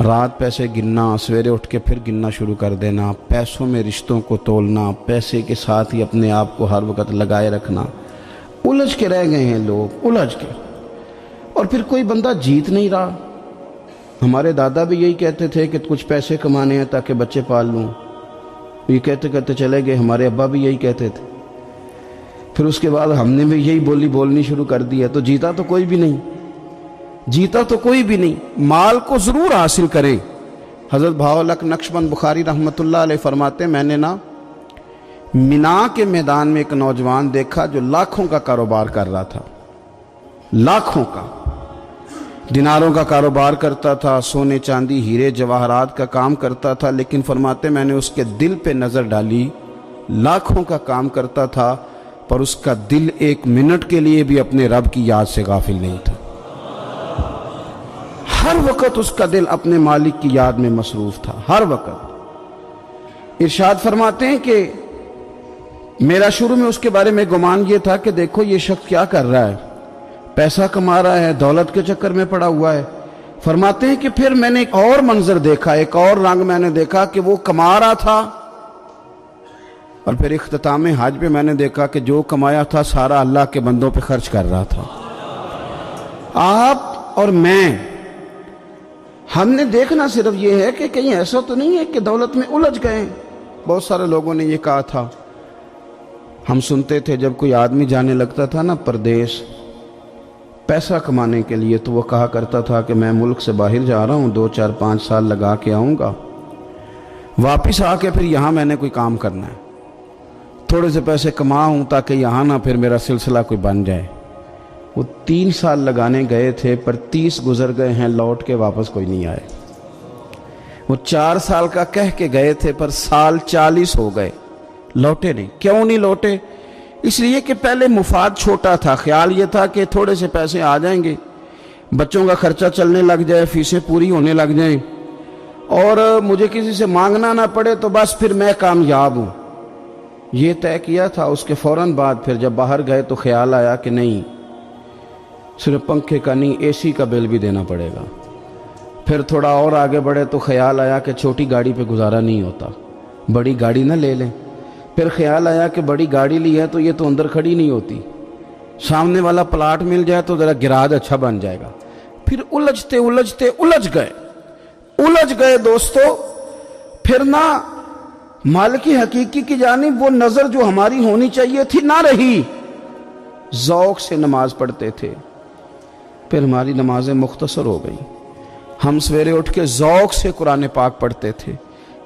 رات پیسے گننا، سویرے اٹھ کے پھر گننا شروع کر دینا، پیسوں میں رشتوں کو تولنا، پیسے کے ساتھ ہی اپنے آپ کو ہر وقت لگائے رکھنا، الجھ کے رہ گئے ہیں لوگ، الجھ کے۔ اور پھر کوئی بندہ جیت نہیں رہا۔ ہمارے دادا بھی یہی کہتے تھے کہ کچھ پیسے کمانے ہیں تاکہ بچے پال لوں، یہ کہتے کہتے چلے گئے۔ ہمارے ابا بھی یہی کہتے تھے، پھر اس کے بعد ہم نے بھی یہی بولنی شروع کر دی ہے، تو جیتا تو کوئی بھی نہیں، جیتا تو کوئی بھی نہیں۔ مال کو ضرور حاصل کریں۔ حضرت بہاءالحق نقشبند بخاری رحمۃ اللہ علیہ فرماتے ہیں، میں نے مینا کے میدان میں ایک نوجوان دیکھا جو لاکھوں کا کاروبار کر رہا تھا، لاکھوں کا، دیناروں کا کاروبار کرتا تھا، سونے چاندی ہیرے جواہرات کا کام کرتا تھا، لیکن فرماتے میں نے اس کے دل پہ نظر ڈالی، لاکھوں کا کام کرتا تھا پر اس کا دل ایک منٹ کے لیے بھی اپنے رب کی یاد سے غافل نہیں تھا۔ ہر وقت اس کا دل اپنے مالک کی یاد میں مصروف تھا، ہر وقت۔ ارشاد فرماتے ہیں کہ میرا شروع میں اس کے بارے میں گمان یہ تھا کہ دیکھو یہ شخص کیا کر رہا ہے، پیسہ کما رہا ہے، دولت کے چکر میں پڑا ہوا ہے۔ فرماتے ہیں کہ پھر میں نے ایک اور منظر دیکھا، ایک اور رنگ میں نے دیکھا کہ وہ کما رہا تھا، اور پھر اختتام حج پہ میں نے دیکھا کہ جو کمایا تھا سارا اللہ کے بندوں پہ خرچ کر رہا تھا۔ آپ اور میں، ہم نے دیکھنا صرف یہ ہے کہ کہیں ایسا تو نہیں ہے کہ دولت میں الجھ گئے۔ بہت سارے لوگوں نے یہ کہا تھا، ہم سنتے تھے جب کوئی آدمی جانے لگتا تھا نا پردیس پیسہ کمانے کے لیے، تو وہ کہا کرتا تھا کہ میں ملک سے باہر جا رہا ہوں، 2 4 5 سال لگا کے آؤں گا، واپس آ کے پھر یہاں میں نے کوئی کام کرنا ہے، تھوڑے سے پیسے کماؤں تاکہ یہاں نہ پھر میرا سلسلہ کوئی بن جائے۔ وہ 3 سال لگانے گئے تھے پر 30 گزر گئے ہیں، لوٹ کے واپس کوئی نہیں آئے۔ وہ 4 سال کا کہہ کے گئے تھے پر سال 40 ہو گئے، لوٹے نہیں۔ کیوں نہیں لوٹے؟ اس لیے کہ پہلے مفاد چھوٹا تھا، خیال یہ تھا کہ تھوڑے سے پیسے آ جائیں گے، بچوں کا خرچہ چلنے لگ جائے، فیسیں پوری ہونے لگ جائیں، اور مجھے کسی سے مانگنا نہ پڑے، تو بس پھر میں کامیاب ہوں۔ یہ طے کیا تھا۔ اس کے فوراً بعد پھر جب باہر گئے تو خیال آیا کہ نہیں، صرف پنکھے کا نہیں، اے سی کا بل بھی دینا پڑے گا۔ پھر تھوڑا اور آگے بڑھے تو خیال آیا کہ چھوٹی گاڑی پہ گزارا نہیں ہوتا، بڑی گاڑی نہ لے لیں۔ پھر خیال آیا کہ بڑی گاڑی لی ہے تو یہ تو اندر کھڑی نہیں ہوتی، سامنے والا پلاٹ مل جائے تو ذرا گراج اچھا بن جائے گا۔ پھر الجھتے الجھتے الجھ گئے دوستو۔ پھر نہ مالک حقیقی کی جانب وہ نظر جو ہماری ہونی چاہیے تھی نہ رہی۔ ذوق سے نماز پڑھتے تھے، پھر ہماری نمازیں مختصر ہو گئیں۔ ہم سویرے اٹھ کے ذوق سے قرآن پاک پڑھتے تھے،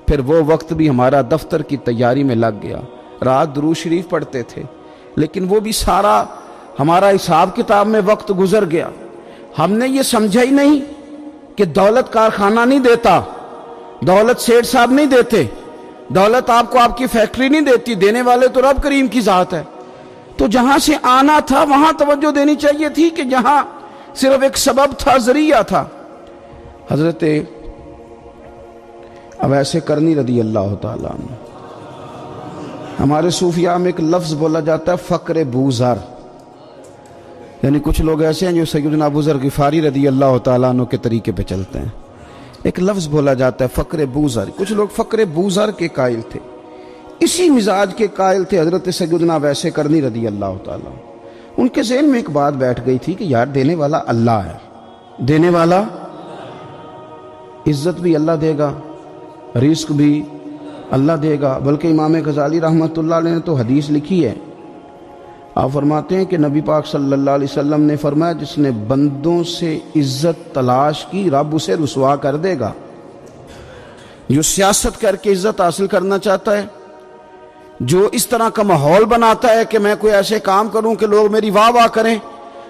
پھر وہ وقت بھی ہمارا دفتر کی تیاری میں لگ گیا۔ رات درود شریف پڑھتے تھے، لیکن وہ بھی سارا ہمارا حساب کتاب میں وقت گزر گیا۔ ہم نے یہ سمجھا ہی نہیں کہ دولت کارخانہ نہیں دیتا، دولت سیٹھ صاحب نہیں دیتے، دولت آپ کو آپ کی فیکٹری نہیں دیتی، دینے والے تو رب کریم کی ذات ہے۔ تو جہاں سے آنا تھا وہاں توجہ دینی چاہیے تھی کہ جہاں صرف ایک سبب تھا، ذریعہ تھا۔ حضرت اویس کرنی رضی اللہ تعالیٰ عنہ، ہمارے صوفیاء میں ایک لفظ بولا جاتا ہے فقر بوذر، یعنی کچھ لوگ ایسے ہیں جو سیدنا ابو ذر غفاری رضی اللہ تعالیٰ عنہ کے طریقے پہ چلتے ہیں۔ ایک لفظ بولا جاتا ہے فقر بوذر، کچھ لوگ فقر بوذر کے قائل تھے، اسی مزاج کے قائل تھے حضرت سیدنا اویس کرنی رضی اللہ تعالیٰ۔ ان کے ذہن میں ایک بات بیٹھ گئی تھی کہ یار دینے والا اللہ ہے، دینے والا، عزت بھی اللہ دے گا، رزق بھی اللہ دے گا۔ بلکہ امام غزالی رحمۃ اللہ علیہ نے تو حدیث لکھی ہے، آپ فرماتے ہیں کہ نبی پاک صلی اللہ علیہ وسلم نے فرمایا جس نے بندوں سے عزت تلاش کی رب اسے رسوا کر دے گا۔ جو سیاست کر کے عزت حاصل کرنا چاہتا ہے، جو اس طرح کا ماحول بناتا ہے کہ میں کوئی ایسے کام کروں کہ لوگ میری واہ واہ کریں،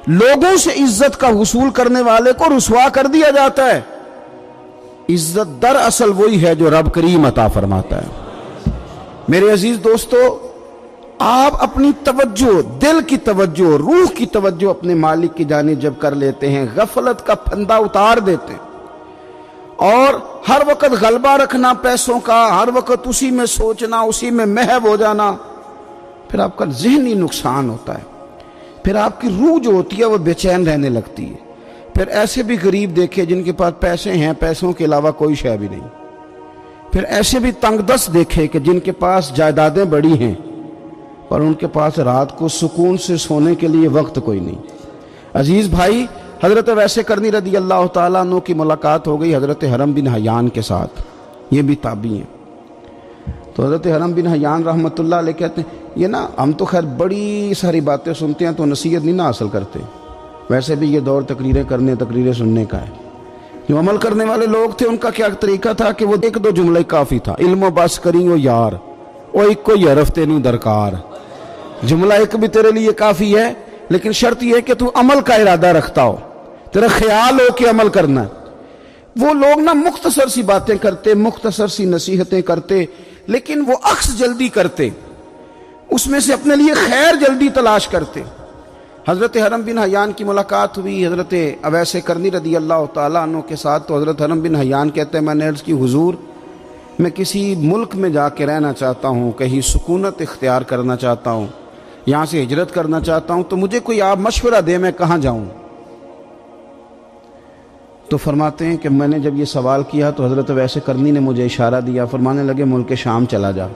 لوگوں سے عزت کا حصول کرنے والے کو رسوا کر دیا جاتا ہے۔ عزت در اصل وہی ہے جو رب کریم عطا فرماتا ہے۔ میرے عزیز دوستو، آپ اپنی توجہ، دل کی توجہ، روح کی توجہ اپنے مالک کی جانب جب کر لیتے ہیں، غفلت کا پھندا اتار دیتے ہیں، اور ہر وقت غلبہ رکھنا پیسوں کا، ہر وقت اسی میں سوچنا، اسی میں محو ہو جانا، پھر آپ کا ذہنی نقصان ہوتا ہے، پھر آپ کی روح جو ہوتی ہے وہ بے چین رہنے لگتی ہے، پھر ایسے بھی غریب دیکھے جن کے پاس پیسے ہیں، پیسوں کے علاوہ کوئی شے بھی نہیں، پھر ایسے بھی تنگ دست دیکھے کہ جن کے پاس جائیدادیں بڑی ہیں اور ان کے پاس رات کو سکون سے سونے کے لیے وقت کوئی نہیں۔ عزیز بھائی، حضرت ویس کرنی رضی اللہ تعالیٰ عنہ کی ملاقات ہو گئی حضرت حرم بن حیان کے ساتھ، یہ بھی تابعی ہیں۔ تو حضرت حرم بن حیان رحمۃ اللہ علیہ کہتے ہیں، یہ نا ہم تو خیر بڑی ساری باتیں سنتے ہیں تو نصیحت نہیں نہ حاصل کرتے، ویسے بھی یہ دور تقریریں سننے کا ہے۔ جو عمل کرنے والے لوگ تھے ان کا کیا طریقہ تھا کہ وہ ایک دو جملے کافی تھا، علم و بس کری او یار او ایک کو یرف تینوں درکار، جملہ ایک بھی تیرے لیے کافی ہے، لیکن شرط یہ ہے کہ تو عمل کا ارادہ رکھتا ہو، تیرا خیال ہو کہ عمل کرنا ہے۔ وہ لوگ نا مختصر سی باتیں کرتے، مختصر سی نصیحتیں کرتے، لیکن وہ عکس جلدی کرتے، اس میں سے اپنے لیے خیر جلدی تلاش کرتے۔ حضرت حرم بن حیان کی ملاقات ہوئی حضرت اویس کرنی رضی اللہ تعالیٰ عنہ کے ساتھ، تو حضرت حرم بن حیان کہتے ہیں میں نے عرض کی حضور میں کسی ملک میں جا کے رہنا چاہتا ہوں، کہیں سکونت اختیار کرنا چاہتا ہوں، یہاں سے ہجرت کرنا چاہتا ہوں، تو مجھے کوئی آپ مشورہ دے میں کہاں جاؤں؟ تو فرماتے ہیں کہ میں نے جب یہ سوال کیا تو حضرت ویس کرنی نے مجھے اشارہ دیا، فرمانے لگے ملک شام چلا جا۔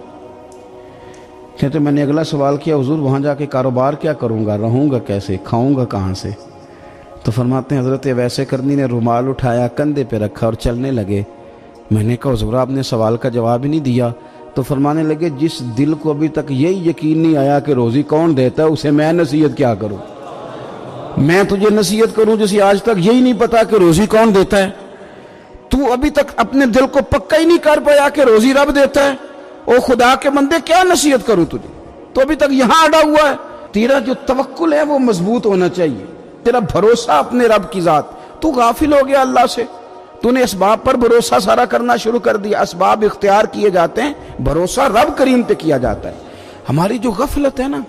کہتے میں نے اگلا سوال کیا حضور وہاں جا کے کاروبار کیا کروں گا، رہوں گا کیسے، کھاؤں گا کہاں سے؟ تو فرماتے ہیں حضرت ویس کرنی نے رومال اٹھایا، کندھے پہ رکھا اور چلنے لگے۔ میں نے کہا حضور آپ نے سوال کا جواب ہی نہیں دیا۔ تو فرمانے لگے جس دل کو ابھی تک یہی یقین نہیں آیا کہ روزی کون دیتا ہے، اسے میں نصیحت کیا کروں؟ میں تجھے نصیحت کروں جسے آج تک یہی نہیں پتا کہ روزی کون دیتا ہے؟ تو ابھی تک اپنے دل کو پکا ہی نہیں کر پایا کہ روزی رب دیتا ہے؟ او خدا کے بندے کیا نصیحت کروں تجھے؟ تو ابھی تک یہاں اڑا ہوا ہے۔ تیرا جو توکل ہے وہ مضبوط ہونا چاہیے، تیرا بھروسہ اپنے رب کی ذات۔ تو غافل ہو گیا اللہ سے، تو نے اسباب پر بھروسہ سارا کرنا شروع کر دیا۔ اسباب اختیار کیے جاتے ہیں، بھروسہ رب کریم پہ کیا جاتا ہے۔ ہماری جو غفلت ہے نا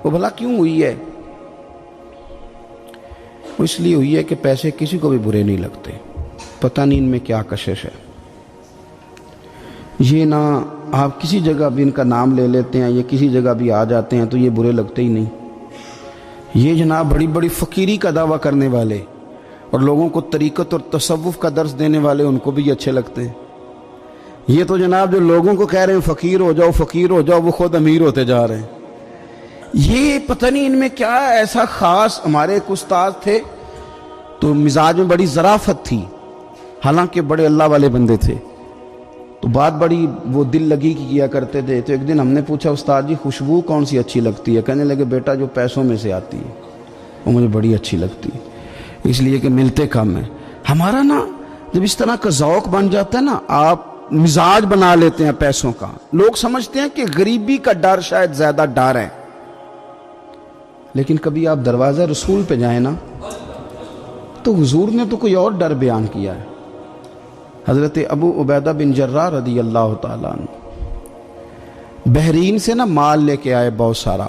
وہ بھلا کیوں ہوئی ہے؟ وہ اس لیے ہوئی ہے کہ پیسے کسی کو بھی برے نہیں لگتے، پتہ نہیں ان میں کیا کشش ہے۔ یہ نہ آپ کسی جگہ بھی ان کا نام لے لیتے ہیں، یہ کسی جگہ بھی آ جاتے ہیں تو یہ برے لگتے ہی نہیں۔ یہ جناب بڑی بڑی فقیری کا دعویٰ کرنے والے اور لوگوں کو طریقت اور تصوف کا درس دینے والے ان کو بھی اچھے لگتے ہیں۔ یہ تو جناب جو لوگوں کو کہہ رہے ہیں فقیر ہو جاؤ فقیر ہو جاؤ، وہ خود امیر ہوتے جا رہے ہیں۔ یہ پتہ نہیں ان میں کیا ایسا خاص۔ ہمارے ایک استاد تھے تو مزاج میں بڑی ظرافت تھی، حالانکہ بڑے اللہ والے بندے تھے، تو بات بڑی وہ دل لگی کی کیا کرتے تھے۔ تو ایک دن ہم نے پوچھا استاد جی خوشبو کون سی اچھی لگتی ہے؟ کہنے لگے بیٹا جو پیسوں میں سے آتی ہے وہ مجھے بڑی اچھی لگتی ہے، اس لیے کہ ملتے کم ہیں۔ ہمارا نا جب اس طرح کا ذوق بن جاتا ہے نا، آپ مزاج بنا لیتے ہیں پیسوں کا۔ لوگ سمجھتے ہیں کہ غریبی کا ڈر شاید زیادہ ڈر ہے، لیکن کبھی آپ دروازہ رسول پہ جائیں نا تو حضور نے تو کوئی اور ڈر بیان کیا ہے۔ حضرت ابو عبیدہ بن جراح رضی اللہ تعالیٰ عنہ بحرین سے نا مال لے کے آئے بہت سارا،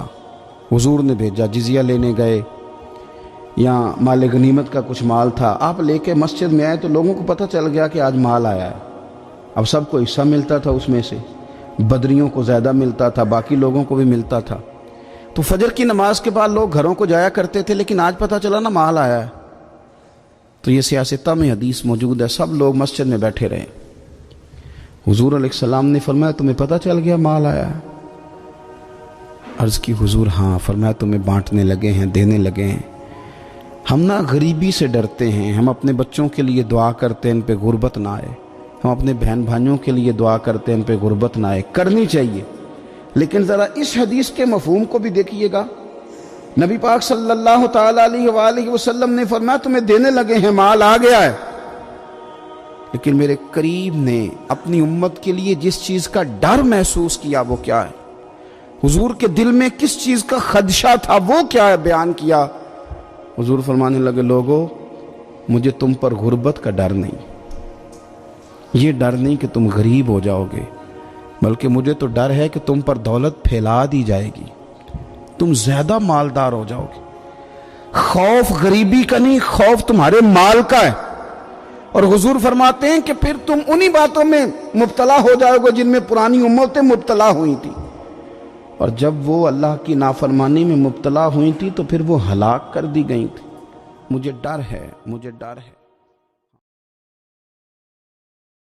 حضور نے بھیجا، جزیہ لینے گئے یا مال غنیمت کا کچھ مال تھا، آپ لے کے مسجد میں آئے تو لوگوں کو پتہ چل گیا کہ آج مال آیا ہے۔ اب سب کو حصہ ملتا تھا اس میں سے، بدریوں کو زیادہ ملتا تھا، باقی لوگوں کو بھی ملتا تھا۔ تو فجر کی نماز کے بعد لوگ گھروں کو جایا کرتے تھے، لیکن آج پتہ چلا نا مال آیا ہے، تو یہ سیاستہ میں حدیث موجود ہے، سب لوگ مسجد میں بیٹھے رہے۔ حضور علیہ السلام نے فرمایا تمہیں پتہ چل گیا مال آیا ہے؟ عرض کی حضور ہاں۔ فرمایا تمہیں بانٹنے لگے ہیں، دینے لگے ہیں۔ ہم نا غریبی سے ڈرتے ہیں، ہم اپنے بچوں کے لیے دعا کرتے ہیں ان پہ غربت نہ آئے، ہم اپنے بہن بھائیوں کے لیے دعا کرتے ہیں ان پہ غربت نہ آئے، کرنی چاہیے۔ لیکن ذرا اس حدیث کے مفہوم کو بھی دیکھیے گا۔ نبی پاک صلی اللہ تعالیٰ علیہ وآلہ وسلم نے فرمایا تمہیں دینے لگے ہیں، مال آ گیا ہے، لیکن میرے قریب نے اپنی امت کے لیے جس چیز کا ڈر محسوس کیا وہ کیا ہے؟ حضور کے دل میں کس چیز کا خدشہ تھا وہ کیا ہے بیان کیا؟ حضور فرمانے لگے لوگو مجھے تم پر غربت کا ڈر نہیں، یہ ڈر نہیں کہ تم غریب ہو جاؤ گے، بلکہ مجھے تو ڈر ہے کہ تم پر دولت پھیلا دی جائے گی، تم زیادہ مالدار ہو جاؤ گے۔ خوف غریبی کا نہیں، خوف تمہارے مال کا ہے۔ اور حضور فرماتے ہیں کہ پھر تم انہی باتوں میں مبتلا ہو جاؤ گے جن میں پرانی امتیں مبتلا ہوئی تھی، اور جب وہ اللہ کی نافرمانی میں مبتلا ہوئی تھی تو پھر وہ ہلاک کر دی گئی تھی۔ مجھے ڈر ہے